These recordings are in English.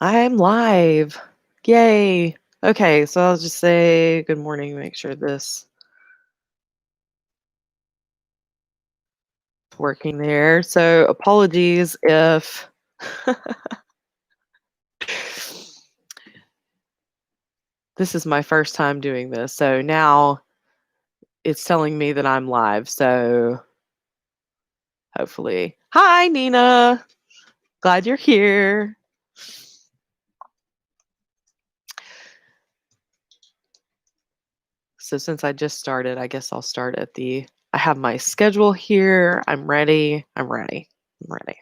I'm live. Yay. Okay, so I'll just say good morning, make sure this is working there. So apologies if this is my first time doing this. So now it's telling me that I'm live. So hopefully. Hi, Nina. Glad you're here. So since I just started, I guess I'll start at I have my schedule here. I'm ready. I'm ready. I'm ready.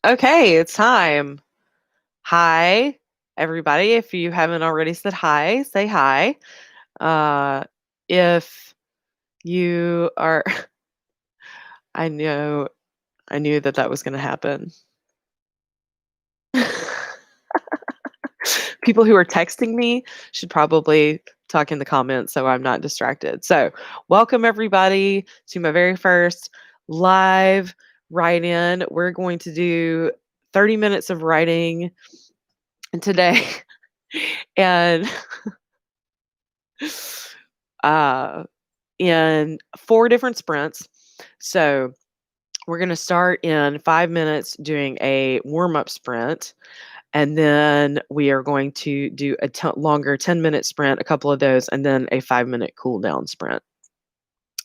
Okay, it's time. Hi, everybody. If you haven't already said hi, say hi. If you are, I know, I knew that that was going to happen. People who are texting me should probably talk in the comments so I'm not distracted. So, welcome everybody to my very first live write in. We're going to do 30 minutes of writing today. And uh, in 4 different sprints. So we're going to start in 5 minutes doing a warm-up sprint, and then we are going to do a longer 10-minute sprint, a couple of those, and then a 5-minute cool down sprint.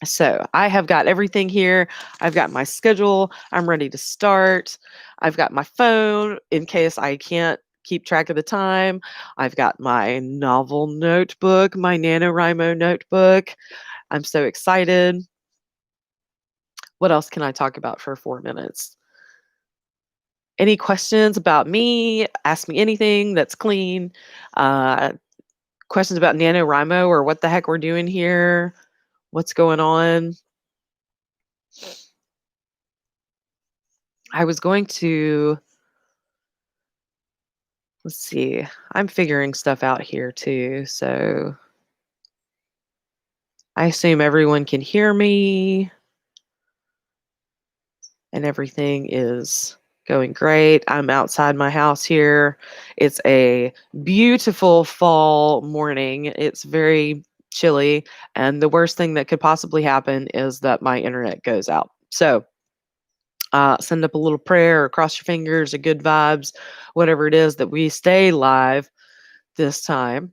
So I have got everything here. I've got my schedule. I'm ready to start. I've got my phone in case I can't keep track of the time. I've got my novel notebook, my Nanowrimo notebook. I'm so excited. What else can I talk about for 4 minutes? Any questions about me? Ask me anything that's clean. Uh, Questions about NaNoWriMo or what the heck we're doing here? What's going on? I was going to, let's see, I'm figuring stuff out here too. So I assume everyone can hear me and everything is going great. I'm outside my house here. It's a beautiful fall morning. It's very chilly, and the worst thing that could possibly happen is that my internet goes out. So send up a little prayer or cross your fingers or good vibes, whatever it is, that we stay live this time.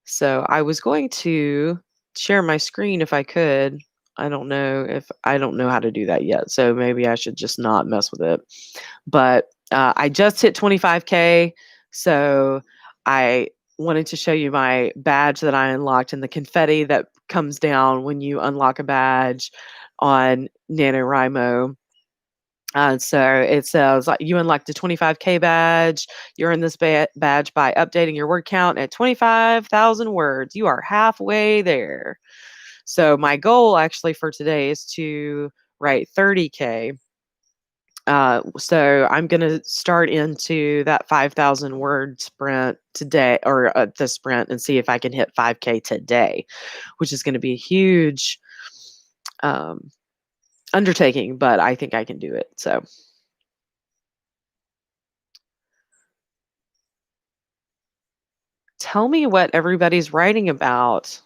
So I was going to share my screen if I could. I don't know how to do that yet. So maybe I should just not mess with it. But I just hit 25K. So I wanted to show you my badge that I unlocked and the confetti that comes down when you unlock a badge on NaNoWriMo. So it says you unlocked the 25K badge. You earn this badge by updating your word count at 25,000 words. You are halfway there. So my goal actually for today is to write 30K. So I'm going to start into that 5,000 word sprint today, or the sprint, and see if I can hit 5K today, which is going to be a huge undertaking, but I think I can do it. So tell me what everybody's writing about.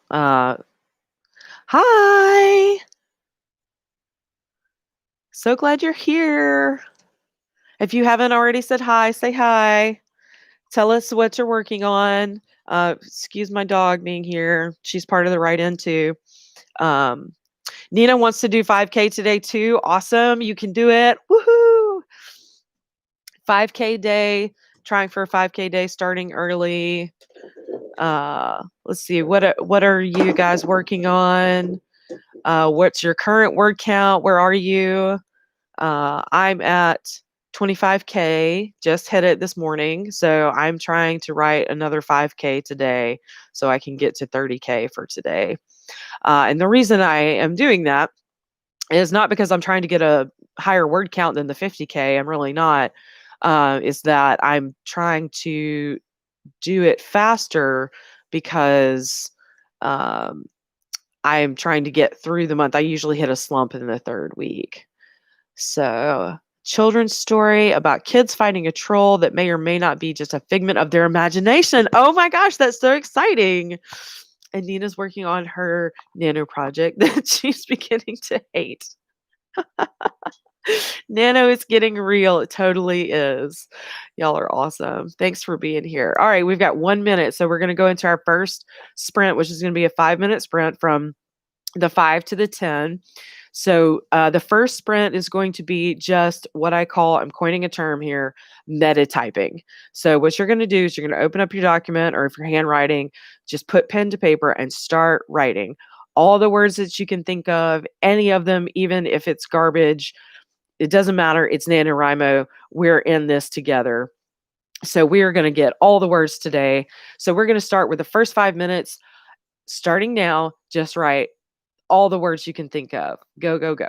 Hi. So glad you're here. If you haven't already said hi, say hi. Tell us what you're working on. Excuse my dog being here. She's part of the write-in too. Nina wants to do 5K today too. Awesome. You can do it. Woohoo. 5K day. Trying for a 5K day starting early. Let's see. What are you guys working on? What's your current word count? Where are you? I'm at 25K, just hit it this morning. So I'm trying to write another 5K today so I can get to 30K for today. And the reason I am doing that is not because I'm trying to get a higher word count than the 50K. I'm really not. is that I'm trying to do it faster because, um, I'm trying to get through the month. I usually hit a slump in the 3rd week. So, children's story about kids fighting a troll that may or may not be just a figment of their imagination. Oh my gosh, that's so exciting. And Nina's working on her nano project that she's beginning to hate. Nano is getting real. It totally is. Y'all are awesome. Thanks for being here. All right, we've got 1 minute. So we're going to go into our first sprint, which is going to be a 5-minute sprint from the 5 to the 10. So the first sprint is going to be just what I call, I'm coining a term here, meta typing. So what you're going to do is you're going to open up your document, or if you're handwriting, just put pen to paper and start writing all the words that you can think of, any of them, even if it's garbage. It doesn't matter. It's NaNoWriMo. We're in this together. So we are going to get all the words today. So we're going to start with the first 5 minutes. Starting now, just write all the words you can think of. Go, go, go.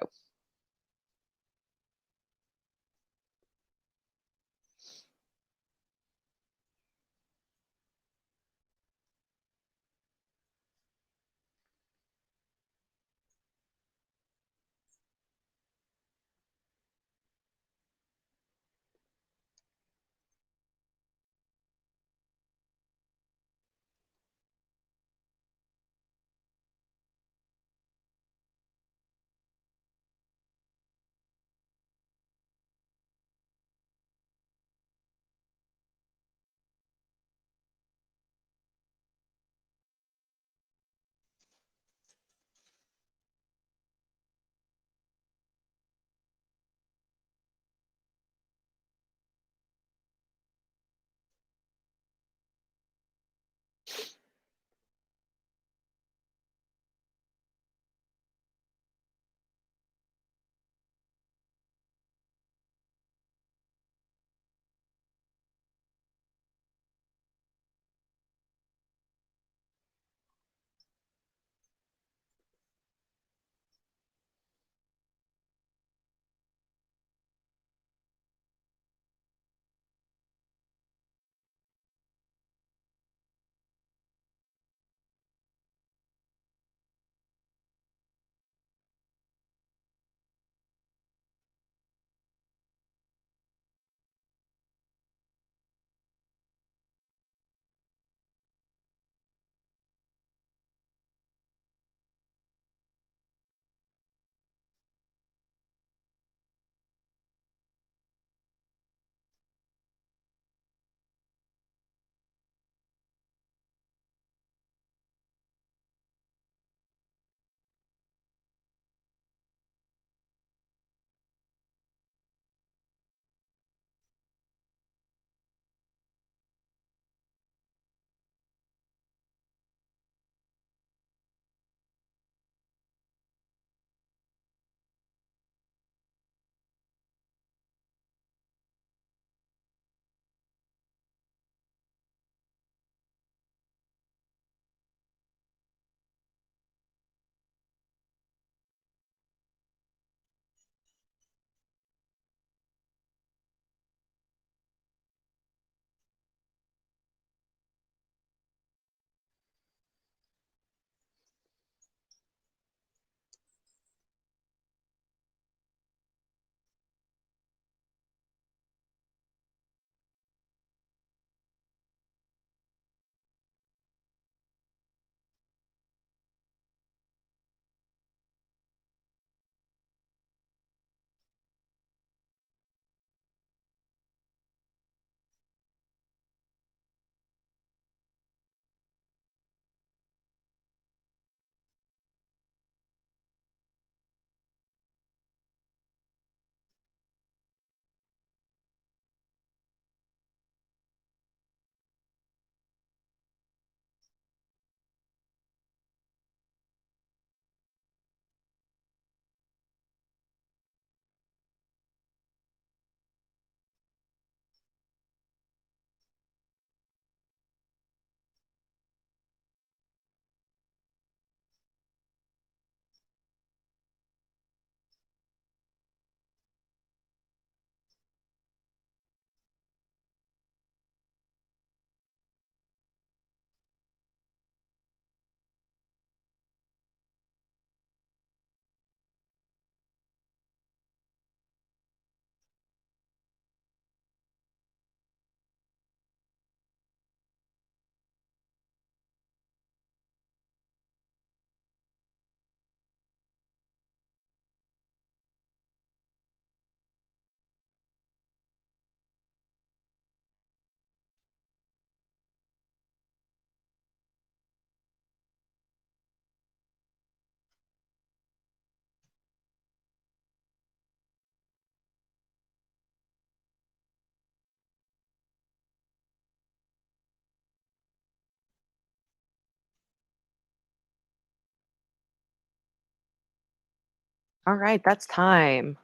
All right, that's time.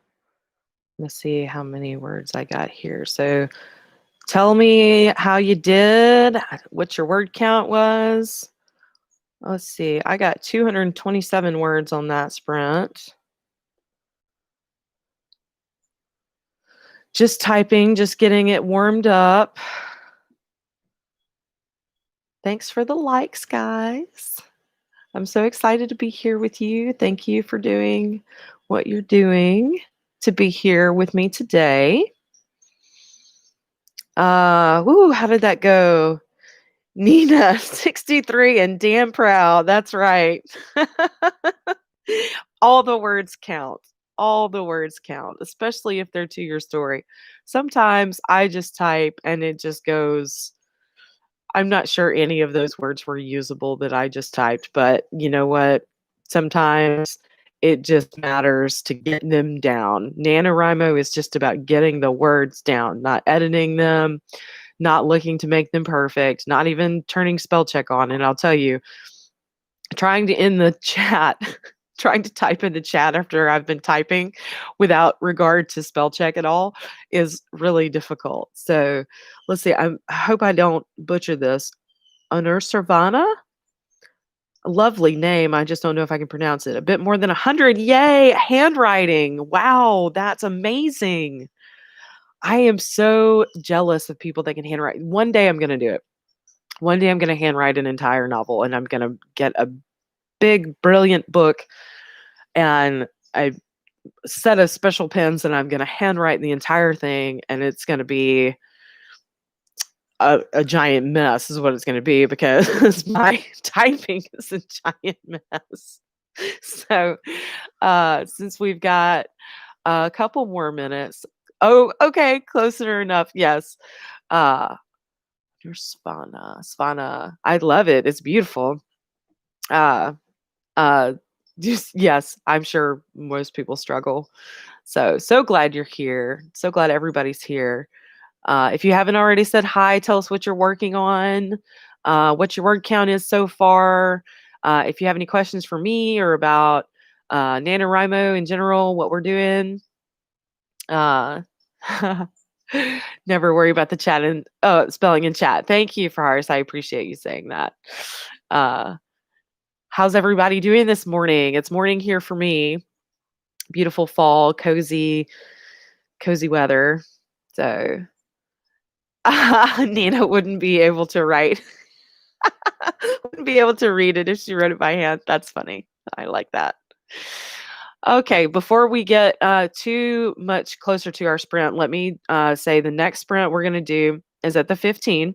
Let's see how many words I got here. So tell me how you did, what your word count was. Let's see. I got 227 words on that sprint. Just typing, just getting it warmed up. Thanks for the likes, guys. I'm so excited to be here with you. Thank you for doing what you're doing to be here with me today. How did that go? Nina, 63 and damn proud. That's right. All the words count. All the words count, especially if they're to your story. Sometimes I just type and it just goes. I'm not sure any of those words were usable that I just typed, but you know what? Sometimes it just matters to get them down. NaNoWriMo is just about getting the words down, not editing them, not looking to make them perfect, not even turning spell check on. And I'll tell you, trying to end the chat, trying to type in the chat after I've been typing without regard to spell check at all is really difficult. So let's see. I hope I don't butcher this. Unursarvana? A lovely name. I just don't know if I can pronounce it. A bit more than 100. Yay! Handwriting. Wow, that's amazing. I am so jealous of people that can handwrite. One day I'm going to do it. One day I'm going to handwrite an entire novel and I'm going to get a big, brilliant book and a set of special pens and I'm going to handwrite the entire thing and it's going to be a giant mess is what it's going to be because my typing is a giant mess. So, since we've got a couple more minutes. Oh, okay, closer enough. Yes. Uh, you're Svana. I love it. It's beautiful. Uh, uh, just yes, I'm sure most people struggle. So glad you're here. So glad everybody's here. If you haven't already said hi, tell us what you're working on, what your word count is so far. If you have any questions for me or about NaNoWriMo in general, what we're doing. Uh, never worry about the chat and spelling in chat. Thank you, Faris. I appreciate you saying that. Uh, how's everybody doing this morning? It's morning here for me. Beautiful fall, cozy weather. So Nina wouldn't be able to write. Wouldn't be able to read it if she wrote it by hand. That's funny. I like that. Okay, before we get too much closer to our sprint, let me say the next sprint we're going to do is at the 15,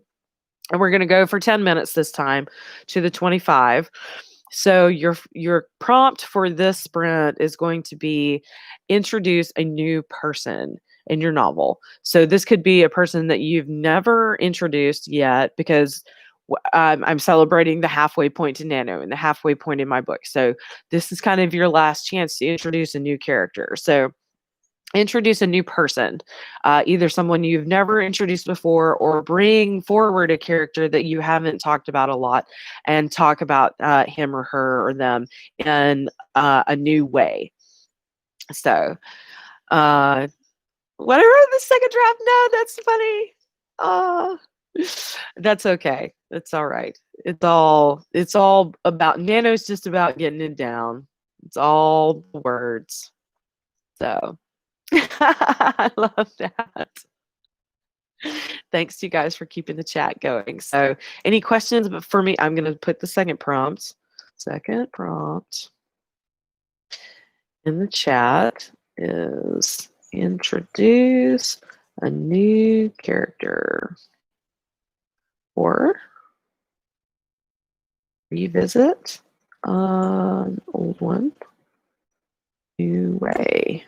and we're going to go for 10 minutes this time to the 25. So your prompt for this sprint is going to be introduce a new person in your novel. So this could be a person that you've never introduced yet because I'm celebrating the halfway point to Nano and the halfway point in my book. So this is kind of your last chance to introduce a new character. So introduce a new person, either someone you've never introduced before or bring forward a character that you haven't talked about a lot and talk about him or her or them in a new way. So whatever the second draft, no, that's funny. Uh, that's okay. It's all right. It's all about Nano's just about getting it down. It's all words. So I love that. Thanks to you guys for keeping the chat going. So any questions? But for me, I'm going to put the second prompt in the chat is introduce a new character or revisit an old one new way.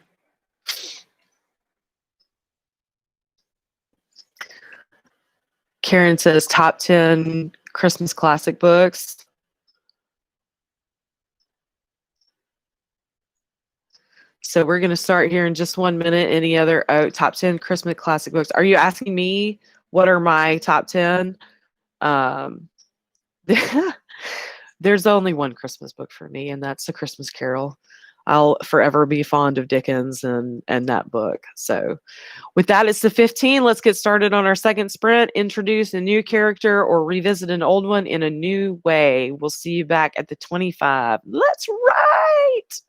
Karen says top 10 Christmas classic books. So we're going to start here in just 1 minute. Any other top 10 Christmas classic books? Are you asking me what are my top 10? There's only one Christmas book for me, and that's A Christmas Carol. I'll forever be fond of Dickens and that book. So with that, it's the 15. Let's get started on our second sprint. Introduce a new character or revisit an old one in a new way. We'll see you back at the 25. Let's write.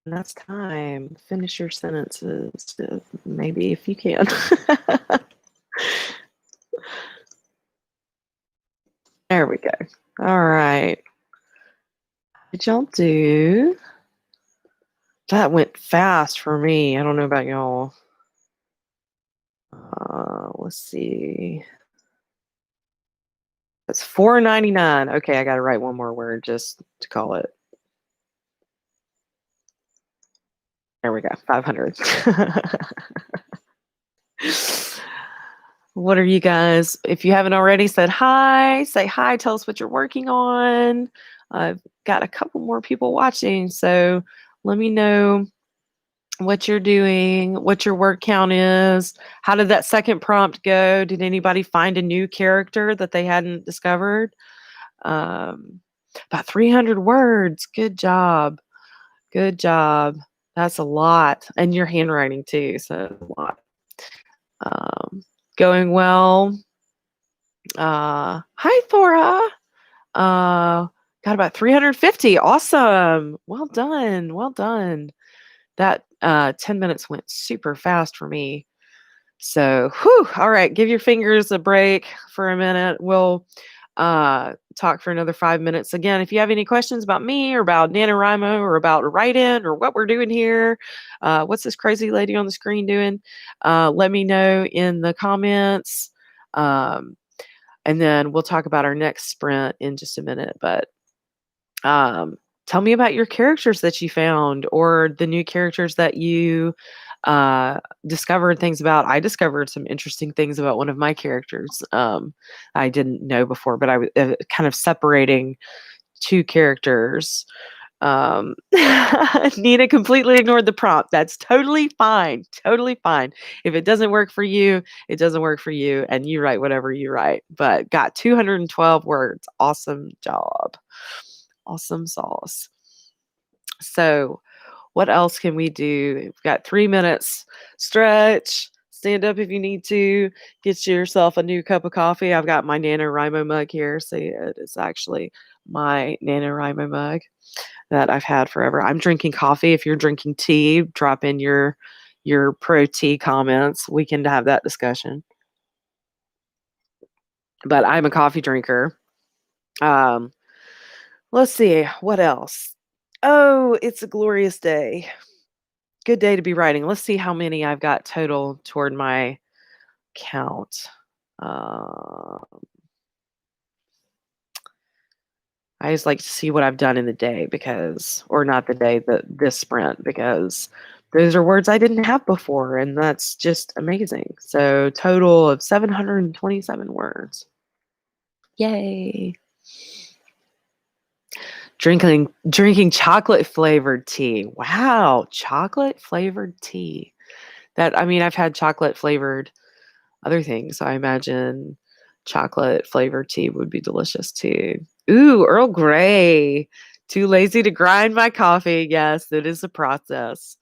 And that's time. Finish your sentences, maybe if you can. There we go. All right. Did y'all do? That went fast for me. I don't know about y'all. Let's see. It's $4.99. Okay, I got to write one more word just to call it. There we go. 500. What are you guys? If you haven't already said hi, say hi. Tell us what you're working on. I've got a couple more people watching, so let me know what you're doing, what your word count is. How did that second prompt go? Did anybody find a new character that they hadn't discovered? Um, about 300 words. Good job. Good job. That's a lot. And your handwriting too, so a lot. Um, Going well. Hi, Thora. Got about 350. Awesome. Well done. Well done. That 10 minutes went super fast for me. So, whew, all right, give your fingers a break for a minute. We'll talk for another 5 minutes. Again, if you have any questions about me or about NaNoWriMo or about write-in or what we're doing here, what's this crazy lady on the screen doing, let me know in the comments. Um, and then we'll talk about our next sprint in just a minute. But um, tell me about your characters that you found or the new characters that you discovered things about. I discovered some interesting things about one of my characters I didn't know before, but I was kind of separating two characters. Nina completely ignored the prompt. That's totally fine. Totally fine. If it doesn't work for you, it doesn't work for you, and you write whatever you write. But got 212 words. Awesome job. Awesome sauce. So, what else can we do? We've got 3 minutes. Stretch. Stand up if you need to. Get yourself a new cup of coffee. I've got my NaNoWriMo mug here. See, it is actually my NaNoWriMo mug that I've had forever. I'm drinking coffee. If you're drinking tea, drop in your pro tea comments. We can have that discussion. But I'm a coffee drinker. Um, let's see what else. Oh, it's a glorious day. Good day to be writing. Let's see how many I've got total toward my count. Uh, I just like to see what I've done in the day because, or not the day, this sprint, because those are words I didn't have before, and that's just amazing. So total of 727 words. Yay. Drinking chocolate flavored tea. Wow, chocolate flavored tea. I mean, I've had chocolate flavored other things. So I imagine chocolate flavored tea would be delicious too. Ooh, Earl Grey. Too lazy to grind my coffee. Yes, it is a process.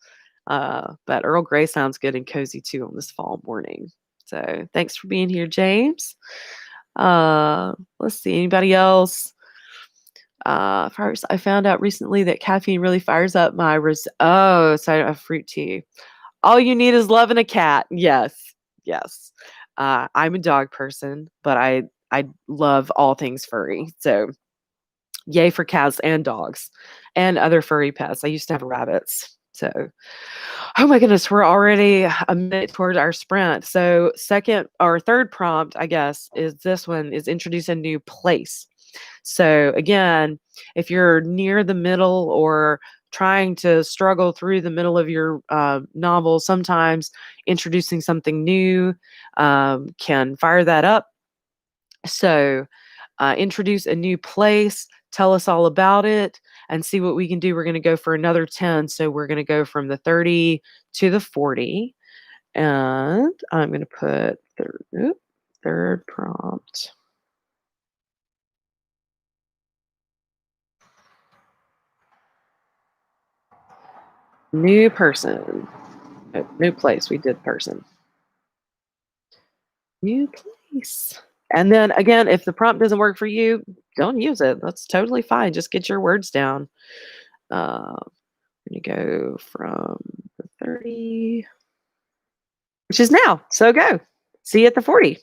But Earl Grey sounds good and cozy too on this fall morning. So thanks for being here, James. Let's see, anybody else? First, I found out recently that caffeine really fires up my so a fruit tea. All you need is love and a cat. Yes, yes. I'm a dog person, but I love all things furry. So yay for cats and dogs and other furry pets. I used to have rabbits. So, oh my goodness, we're already a minute towards our sprint. So, second or third prompt, I guess, is this one is introduce a new place. So, again, if you're near the middle or trying to struggle through the middle of your novel, sometimes introducing something new can fire that up. So, introduce a new place, tell us all about it, and see what we can do. We're going to go for another 10. So, we're going to go from the 30 to the 40. And I'm going to put third prompt. New person. New place. We did person. New place. And then again, if the prompt doesn't work for you, don't use it. That's totally fine. Just get your words down. Uh, We're going to go from the 30, which is now. So go. See you at the 40.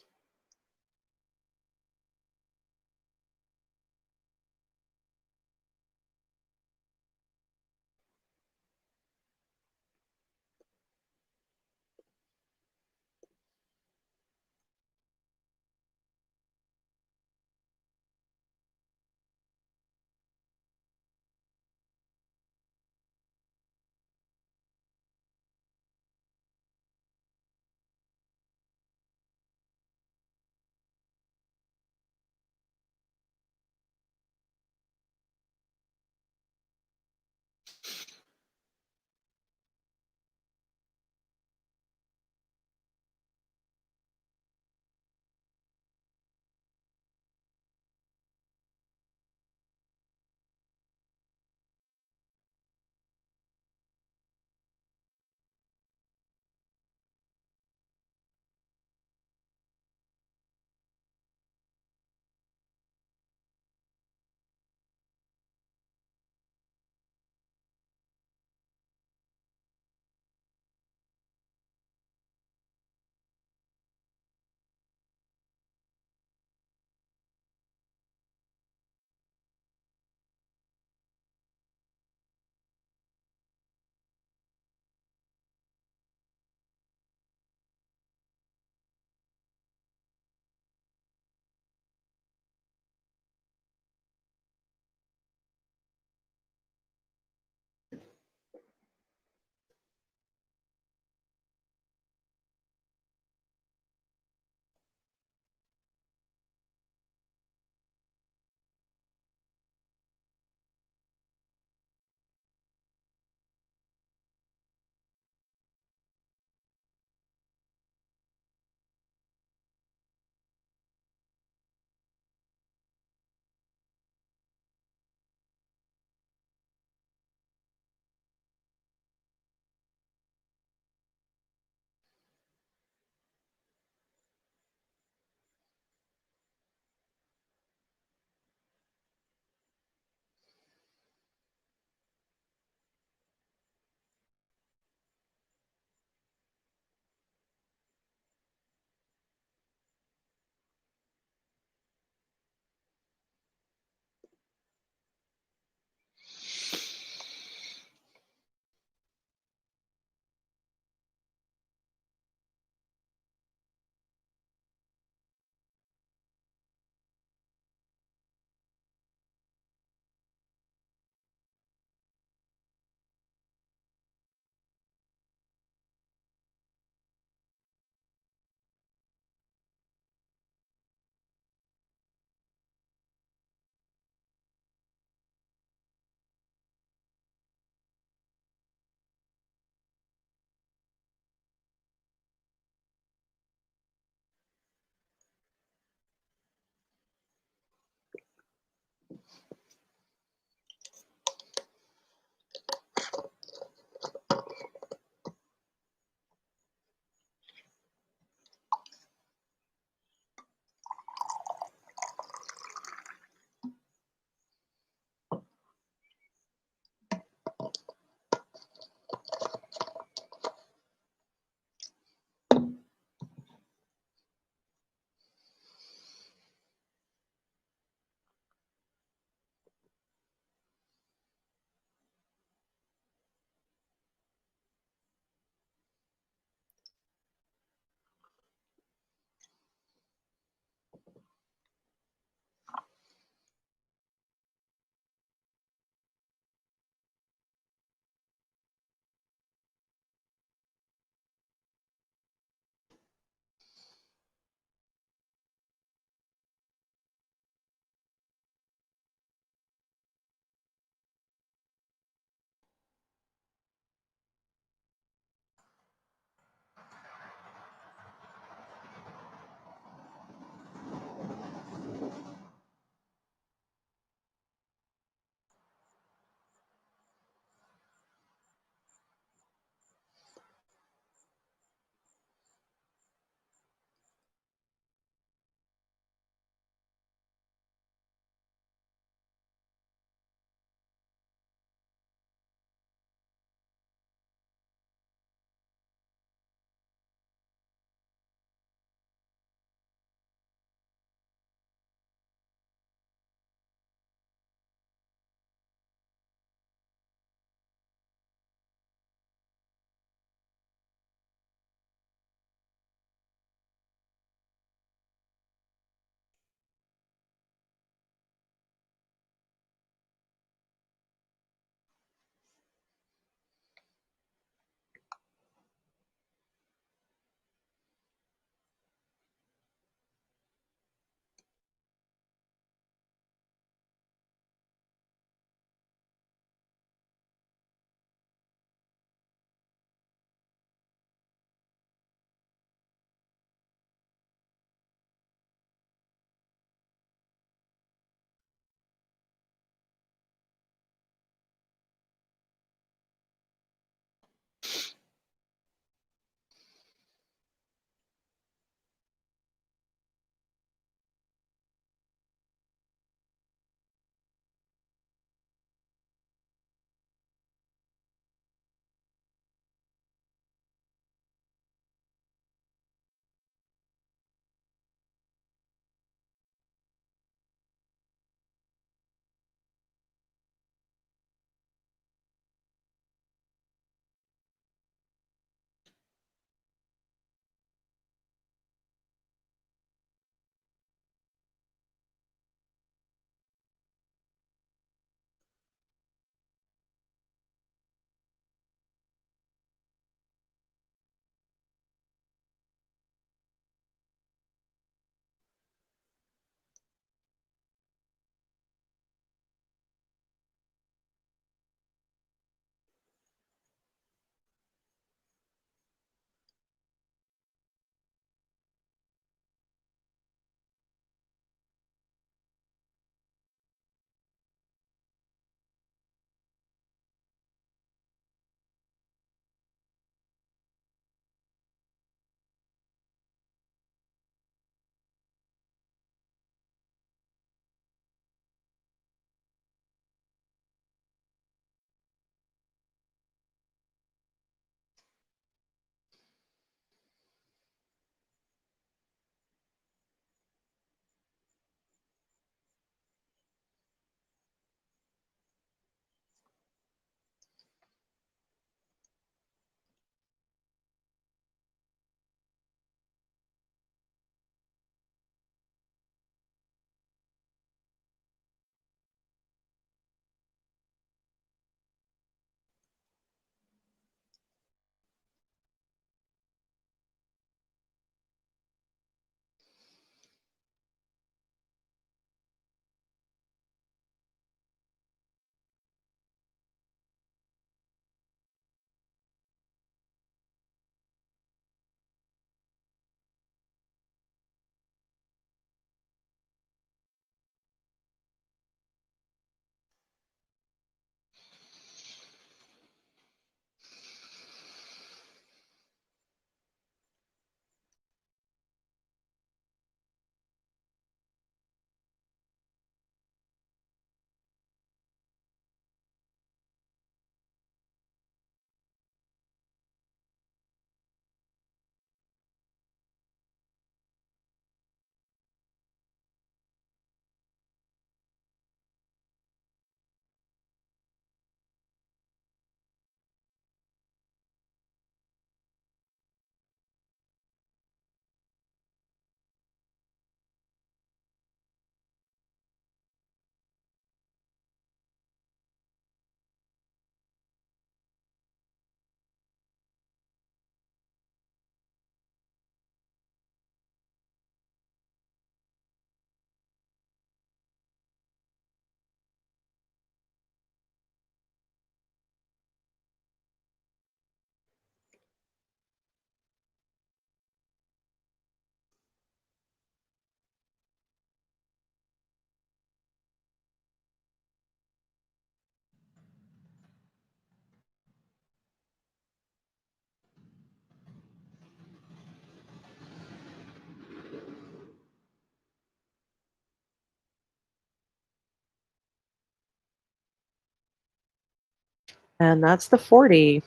And that's the 40.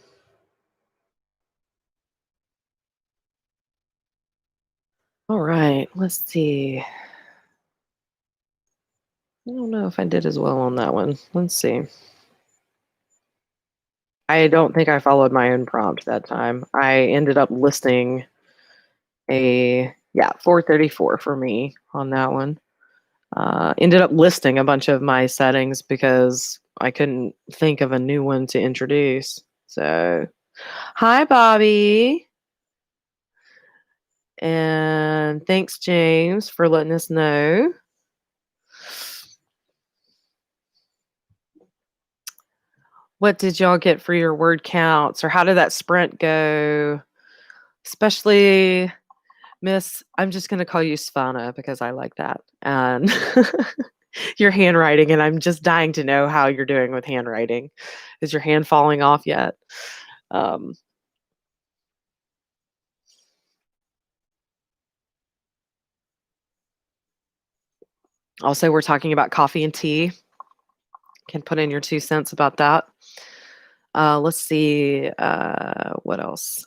All right, let's see. I don't know if I did as well on that one. Let's see. I don't think I followed my own prompt that time. I ended up listing a, yeah, 434 for me on that one. Ended up listing a bunch of my settings because I couldn't think of a new one to introduce. So, hi, Bobby. And thanks, James, for letting us know. What did y'all get for your word counts, or how did that sprint go? Especially Miss, I'm just going to call you Svana because I like that. And your handwriting, and I'm just dying to know how you're doing with handwriting. Is your hand falling off yet? Um, Also, we're talking about coffee and tea. Can put in your 2 cents about that. Let's see. What else?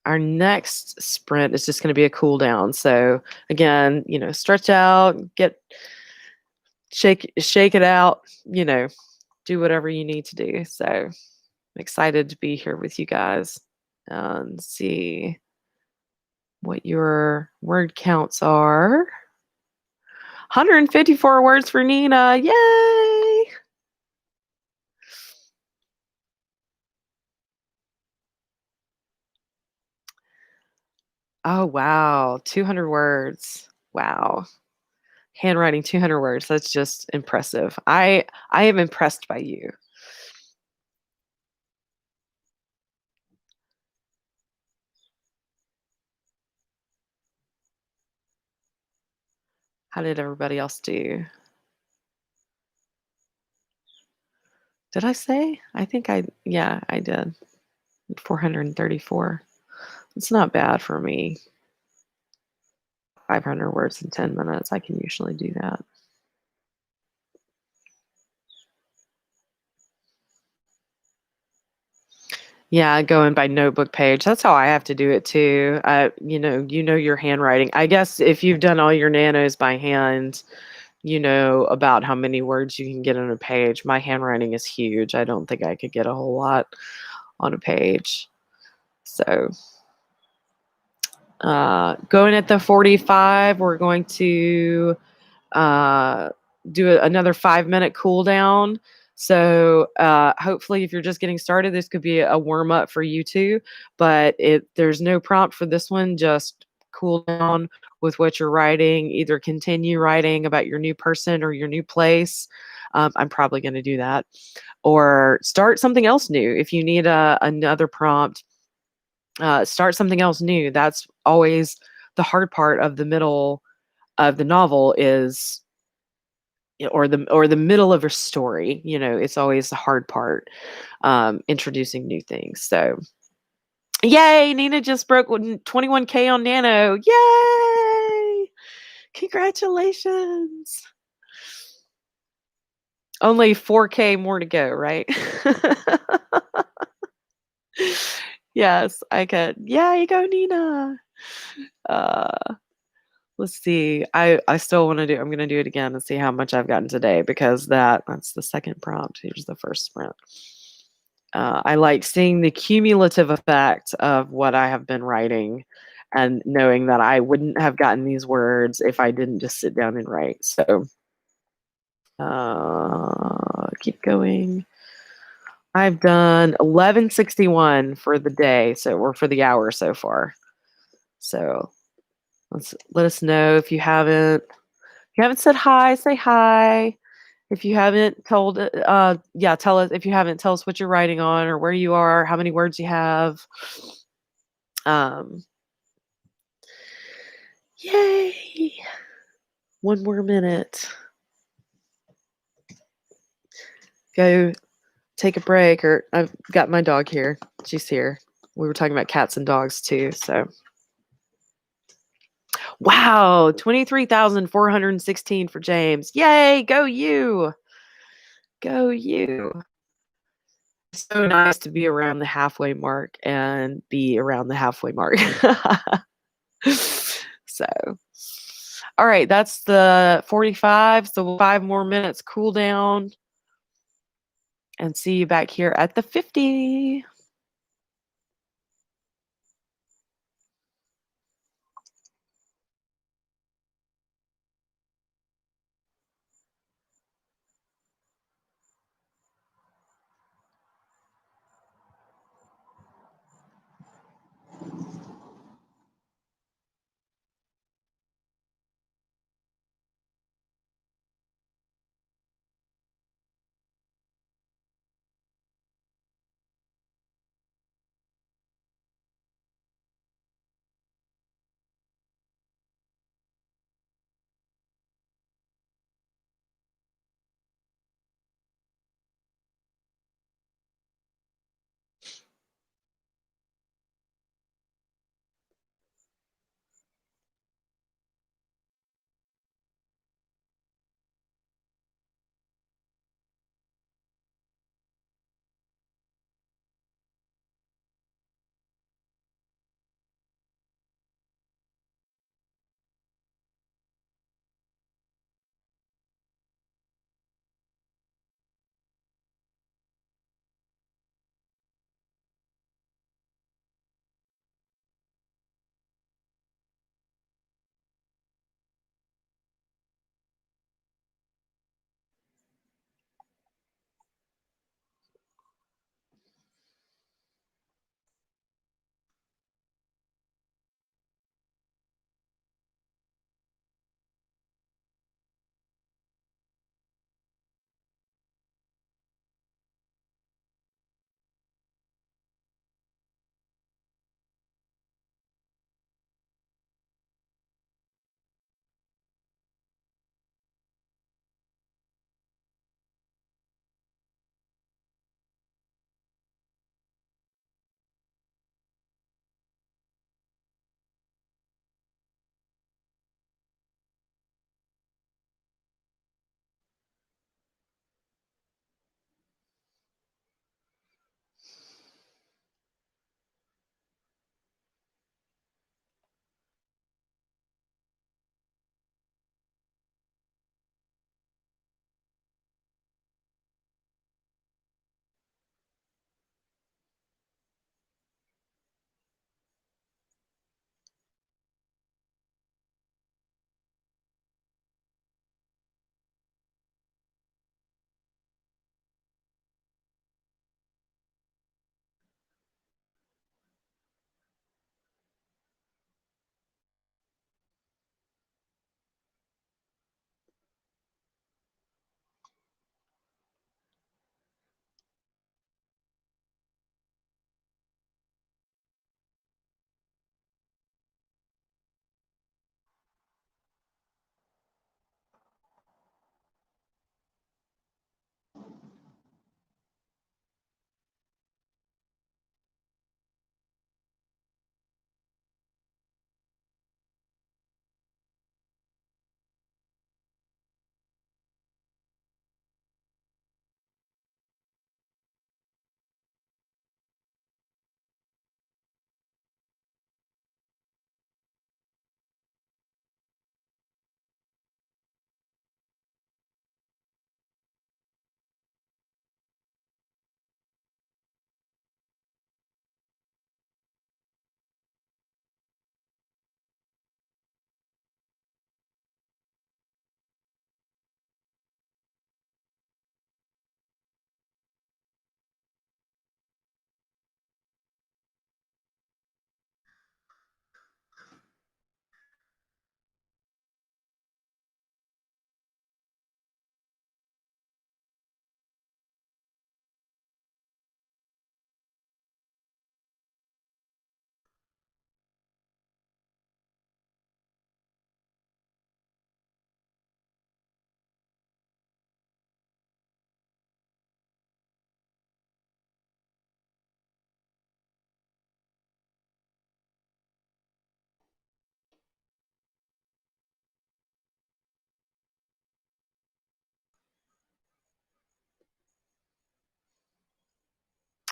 Our next sprint is just going to be a cool down. So again, stretch out, shake it out, do whatever you need to do. So I'm excited to be here with you guys and see what your word counts are. 154 words for Nina. Yay! Oh, wow. 200 words. Wow. Handwriting 200 words. That's just impressive. I am impressed by you. How did everybody else do? Did I say? I think yeah, I did. 434. It's not bad for me. 500 words in 10 minutes. I can usually do that. Yeah, going by notebook page. That's how I have to do it too. Your handwriting. I guess if you've done all your nanos by hand, you know about how many words you can get on a page. My handwriting is huge. I don't think I could get a whole lot on a page. So, going at the 45, we're going to uh, do another 5-minute cool down. So hopefully, if you're just getting started, this could be a warm up for you too. But there's no prompt for this one. Just cool down with what you're writing. Either continue writing about your new person or your new place. I'm probably going to do that, or start something else new. If you need another prompt, start something else new. That's always the hard part of the middle of the novel is or the middle of a story. It's always the hard part, introducing new things. So yay, Nina just broke 21K on Nano. Yay, congratulations. Only 4K more to go, right? Yes, I could. Yay, go Nina. uh Let's see. I still want to do. I'm going to do it again and see how much I've gotten today, because that's the second prompt. Here's the first sprint. I like seeing the cumulative effect of what I have been writing, and knowing that I wouldn't have gotten these words if I didn't just sit down and write. So keep going. I've done 1161 for the day, or for the hour so far. So let us know if you haven't. If you haven't said hi, say hi. If you haven't told, yeah, tell us. If you haven't, tell us what you're writing on, or where you are, how many words you have. Um, Yay! One more minute. Go take a break, or I've got my dog here. She's here. We were talking about cats and dogs too. So, wow, 23,416 for James. Yay! Go you! Go you! So nice to be around the halfway mark and be around the halfway mark. So, all right, that's the 45, so 5 more minutes cool down and see you back here at the 50.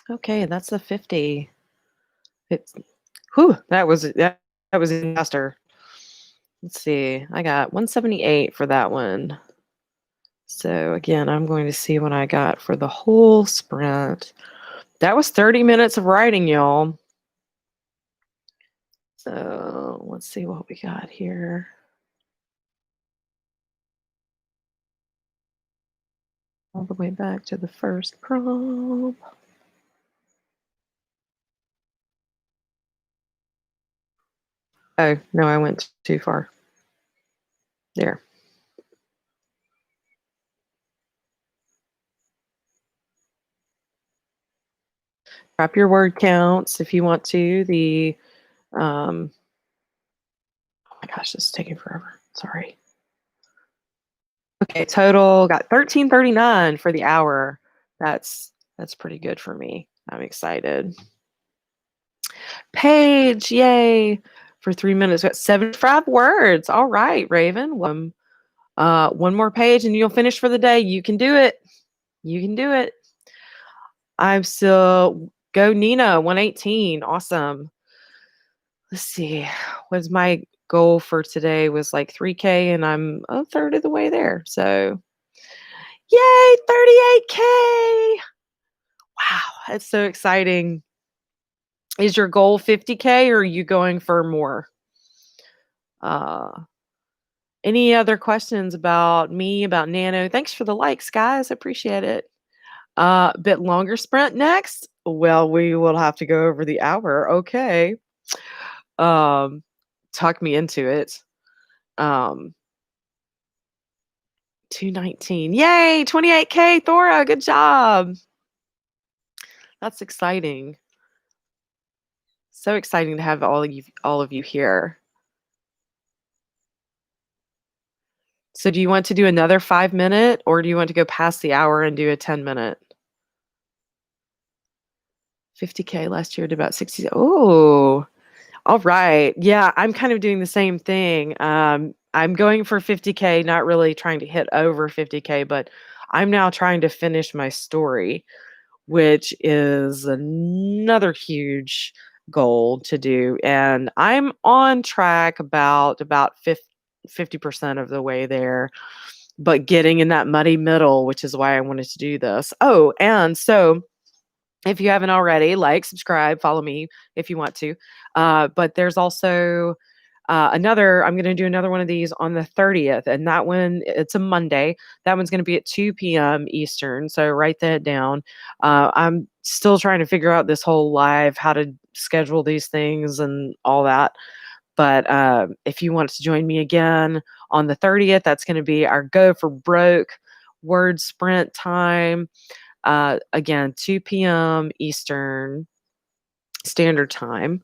Okay, that's the 50. It's whew, that was even faster. Let's see. I got 178 for that one. So again, I'm going to see what I got for the whole sprint. That was 30 minutes of writing, y'all. So let's see what we got here. All the way back to the first prompt. Oh, no, I went too far. There. Drop your word counts if you want to. Oh my gosh, this is taking forever. Sorry. Okay, total got 1339 for the hour. That's pretty good for me. I'm excited. Page, yay! For 3 minutes, got 75 words. All right, Raven. One more page and you'll finish for the day. You can do it. You can do it. I'm still go Nina 118. Awesome. Let's see. Was my goal for today was like 3K and I'm a third of the way there. So yay, 38K. Wow, that's so exciting. Is your goal 50K or are you going for more? Uh any other questions about me, about Nano? Thanks for the likes, guys. Appreciate it. Bit longer sprint next. Well, we will have to go over the hour. Okay. Um, talk me into it. Um, 219. Yay, 28K, Thora. Good job. That's exciting. So exciting to have all of you here. So do you want to do another 5 minute or do you want to go past the hour and do a 10 minute? 50K last year to about 60. Oh, all right. Yeah, I'm kind of doing the same thing. I'm going for 50K, not really trying to hit over 50K, but I'm now trying to finish my story, which is another huge goal to do. And I'm on track about 50% of the way there, but getting in that muddy middle, which is why I wanted to do this. Oh, and so if you haven't already, like, subscribe, follow me if you want to. But there's also I'm going to do another one of these on the 30th. And that one, it's a Monday. That one's going to be at 2 p.m. Eastern. So write that down. I'm still trying to figure out this whole live, how to schedule these things and all that. But if you want to join me again on the 30th, that's going to be our Go for Broke word sprint time. Again, 2 p.m. Eastern Standard Time.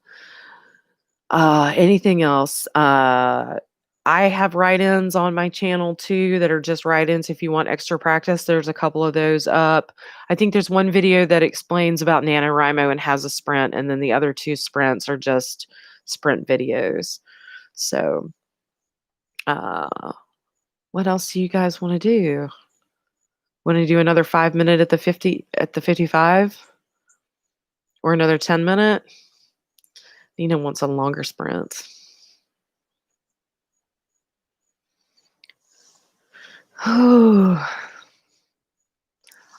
Anything else? I have write-ins on my channel too that are just write-ins if you want extra practice. There's a couple of those up. I think there's one video that explains about NaNoWriMo and has a sprint, and then the other two sprints are just sprint videos. So, what else do you guys want to do? Want to do another 5 minute at the 50 at the 55? Or another 10 minute? Nina wants a longer sprint. Oh,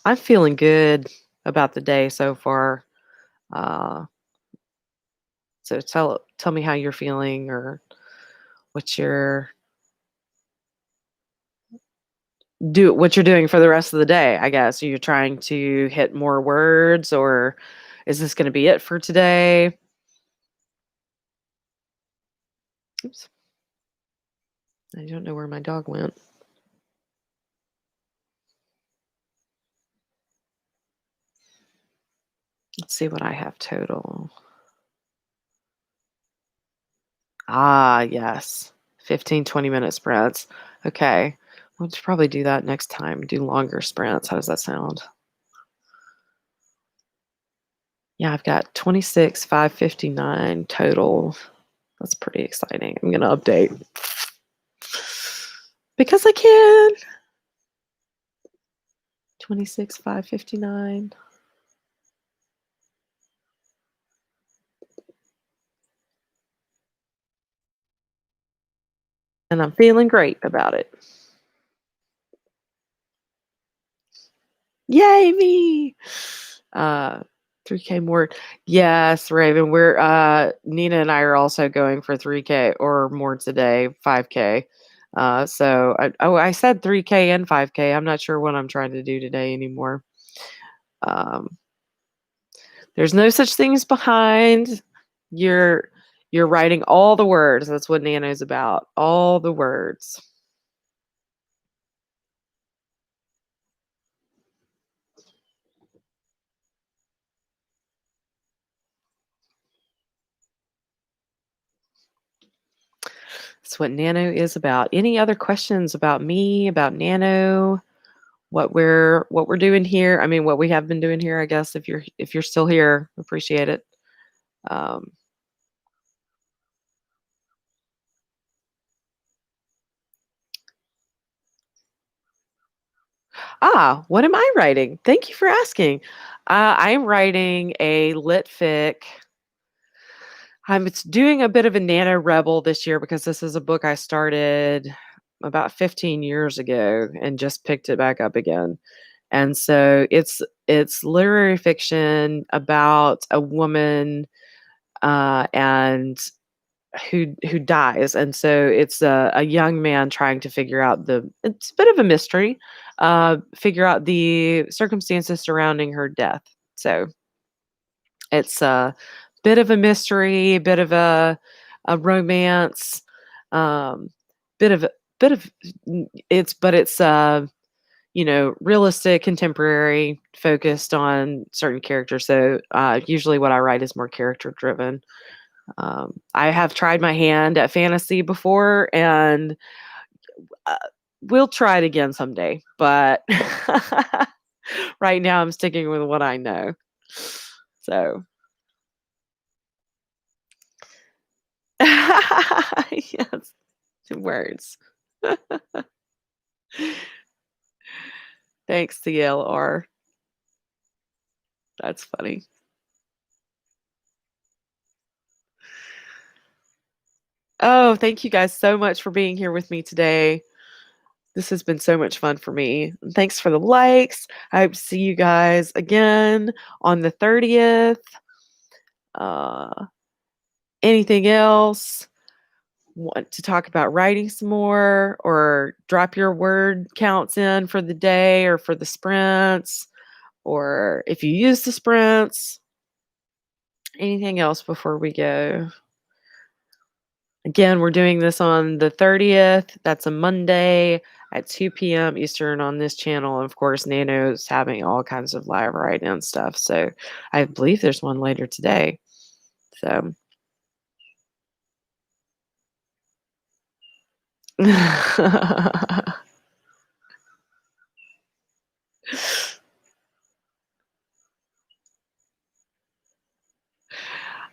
I'm feeling good about the day so far. Uh, so tell me how you're feeling or what what you're doing for the rest of the day, I guess. Are you trying to hit more words or is this going to be it for today? Oops. I don't know where my dog went. Let's see what I have total. Ah, yes. 15, 20-minute sprints. Okay. We'll just probably do that next time. Do longer sprints. How does that sound? Yeah, I've got 26, 559 total. That's pretty exciting. I'm going to update because I can. 26, 559. and I'm feeling great about it. Yay, me! Uh, 3K more. Yes, Raven. Nina and I are also going for 3K or more today, 5K. I said 3K and 5K. I'm not sure what I'm trying to do today anymore. Um, there's no such thing as behind. You're you're writing all the words. That's what Nano's about. All the words. That's what Nano is about. Any other questions about me, about Nano, what we're doing here? I mean, what we have been doing here, I guess, if you're still here, appreciate it. Um, what am I writing? Thank you for asking. I'm writing a lit fic. I'm doing a bit of a Nano Rebel this year because this is a book I started about 15 years ago and just picked it back up again. And so it's literary fiction about a woman and who dies, and so it's a young man trying to figure out it's a bit of a mystery, figure out the circumstances surrounding her death. So it's a bit of a mystery, a bit of a romance, um, bit of bit of it's realistic, contemporary, focused on certain characters. So usually what I write is more character driven. I have tried my hand at fantasy before, and uh, we'll try it again someday. But right now, I'm sticking with what I know. So, yes, words. Thanks, CLR. That's funny. Oh, thank you guys so much for being here with me today. This has been so much fun for me. And thanks for the likes. I hope to see you guys again on the 30th. Uh, anything else? Want to talk about writing some more, or drop your word counts in for the day or for the sprints, or if you use the sprints? Anything else before we go? Again, we're doing this on the 30th. That's a Monday at 2 p.m. Eastern on this channel. And of course, Nano's having all kinds of live write in stuff. So I believe there's one later today. So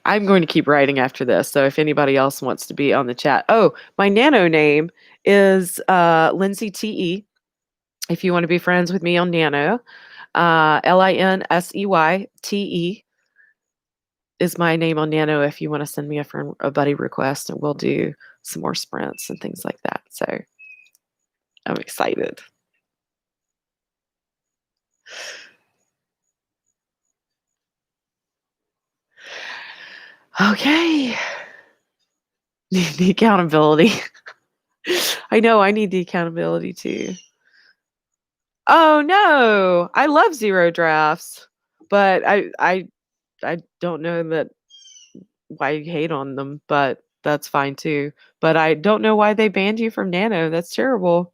I'm going to keep writing after this. So if anybody else wants to be on the chat. Oh, my Nano name is Lindsay TE. If you want to be friends with me on Nano, LINSEYTE is my name on Nano. If you want to send me a buddy request, and we'll do some more sprints and things like that. So I'm excited. Okay. Need the accountability. I know I need the accountability too. Oh no, I love zero drafts, but I don't know that why you hate on them, but that's fine too. But I don't know why they banned you from Nano. That's terrible.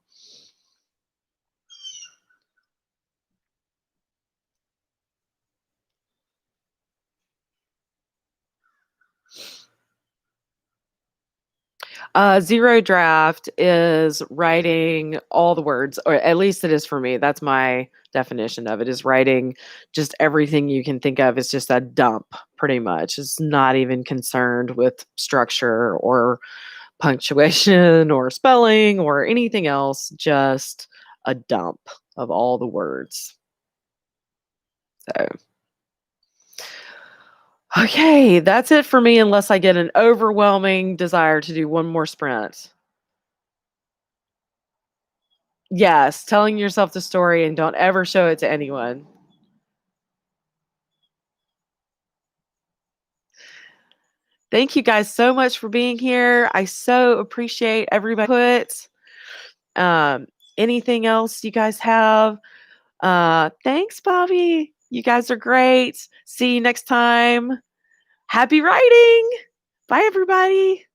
Zero draft is writing all the words, or at least it is for me. That's my definition of it, is writing just everything you can think of. It's just a dump, pretty much. It's not even concerned with structure or punctuation or spelling or anything else, just a dump of all the words. So, okay, that's it for me, unless I get an overwhelming desire to do one more sprint. Yes, telling yourself the story and don't ever show it to anyone. Thank you guys so much for being here. I so appreciate everybody put. Um, anything else you guys have? Thanks, Bobby. You guys are great. See you next time. Happy writing. Bye, everybody.